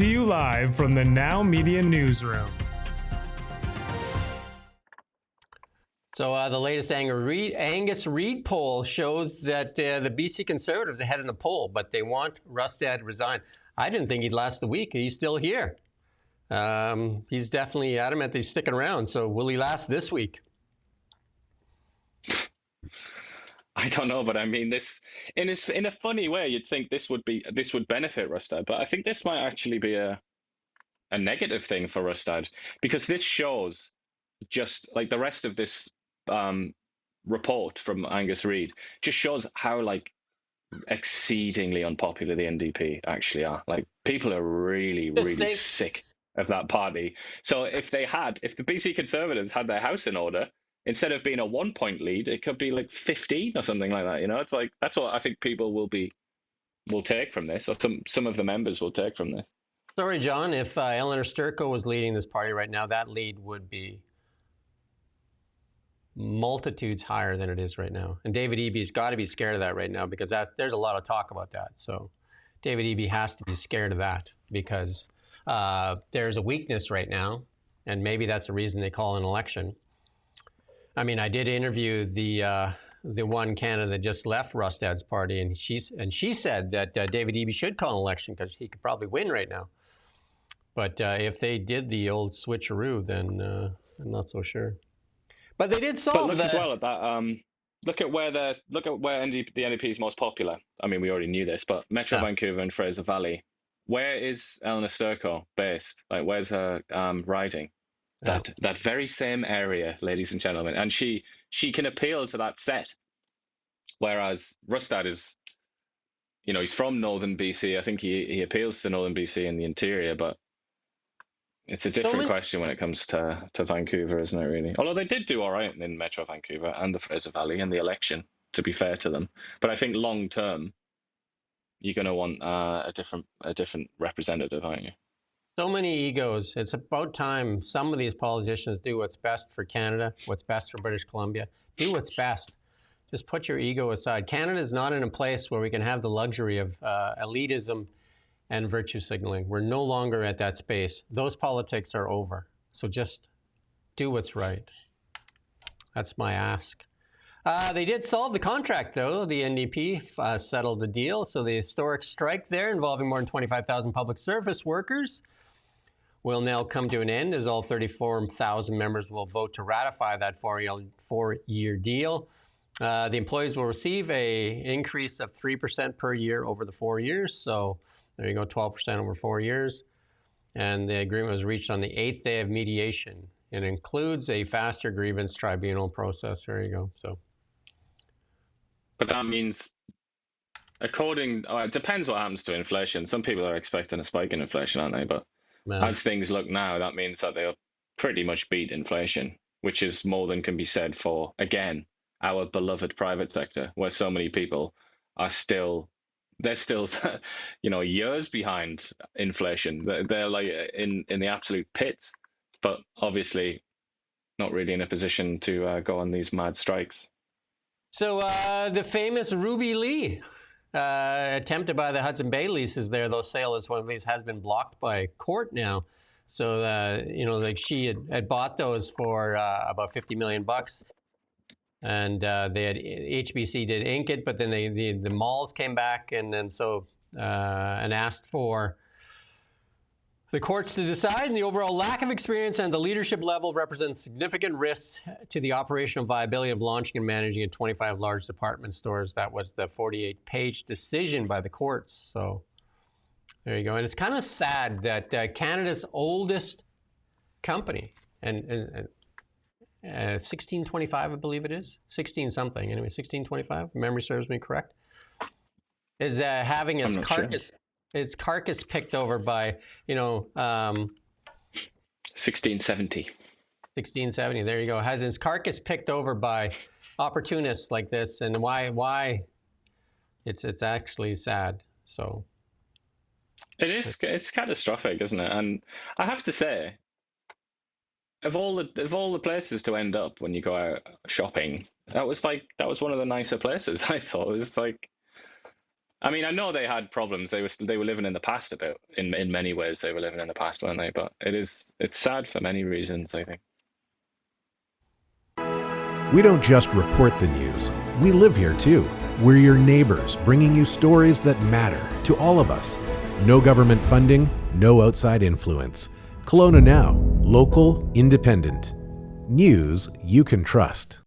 to you live from the Now Media Newsroom. So the latest Angus Reid poll shows that the BC Conservatives are ahead in the poll, but they want Rustad to resign. I didn't think he'd last a week. He's still here. He's definitely adamant that he's sticking around. So will he last this week? I don't know, but I mean, this in a funny way, you'd think this would benefit Rustad, but I think this might actually be a negative thing for Rustad, because this shows, just like the rest of this report from Angus Reid, just shows how exceedingly unpopular the NDP actually are. Like, people are really sick of that party. So if the BC Conservatives had their house in order, instead of being a 1-point lead, it could be like 15 or something like that. It's like, that's what I think people will take from this, or some of the members will take from this. Sorry, John, if Eleanor Sturko was leading this party right now, that lead would be multitudes higher than it is right now. And David Eby's got to be scared of that right now, because there's a lot of talk about that. So David Eby has to be scared of that, because there's a weakness right now, and maybe that's the reason they call an election. I mean, I did interview the one candidate that just left Rustad's party, and she said that David Eby should call an election because he could probably win right now. But if they did the old switcheroo, then I'm not so sure. But they did solve. But look as well at that. Look at where the NDP is most popular. I mean, we already knew this, but Metro Vancouver and Fraser Valley. Where is Eleanor Sturko based? Like, where's her riding? That very same area, ladies and gentlemen. And she can appeal to that set. Whereas Rustad is, he's from Northern BC. I think he appeals to Northern BC in the interior, but it's a different question when it comes to Vancouver, isn't it, really? Although they did do all right in Metro Vancouver and the Fraser Valley in the election, to be fair to them. But I think long term, you're going to want a different representative, aren't you? So many egos. It's about time some of these politicians do what's best for Canada, what's best for British Columbia. Do what's best. Just put your ego aside. Canada is not in a place where we can have the luxury of elitism and virtue signaling. We're no longer at that space. Those politics are over. So just do what's right. That's my ask. They did solve the contract, though. The NDP settled the deal. So the historic strike there, involving more than 25,000 public service workers, will now come to an end, as all 34,000 members will vote to ratify that four-year deal. The employees will receive an increase of 3% per year over the 4 years. So there you go, 12% over 4 years. And the agreement was reached on the 8th day of mediation. It includes a faster grievance tribunal process. There you go. So, but that means, it depends what happens to inflation. Some people are expecting a spike in inflation, aren't they? But as things look now, that means that they'll pretty much beat inflation, which is more than can be said for, again, our beloved private sector, where so many people are still years behind inflation. They're like in the absolute pits, but obviously not really in a position to go on these mad strikes. So the famous Ruby Lee, attempted by the Hudson Bay leases there, though sale as one of these has been blocked by court now. So, she had bought those for about $50 million. And they had HBC did ink it, but then the malls came back and asked for the courts to decide. And the overall lack of experience and the leadership level represents significant risks to the operational viability of launching and managing 25 large department stores. That was the 48-page decision by the courts. So there you go. And it's kind of sad that Canada's oldest company, and 1625, I believe it is. 16 something. Anyway, 1625, if memory serves me correct, is having its carcass picked over by, 1670. 1670, there you go. Has its carcass picked over by opportunists like this, and why it's actually sad. So it's catastrophic, isn't it? And I have to say, Of all the places to end up when you go out shopping, that was one of the nicer places. I thought it was like I mean, I know they had problems. They were living in the past a bit. In many ways, they were living in the past, weren't they? But it's sad for many reasons, I think. We don't just report the news. We live here too. We're your neighbors, bringing you stories that matter to all of us. No government funding, no outside influence. Kelowna Now, local, independent. News you can trust.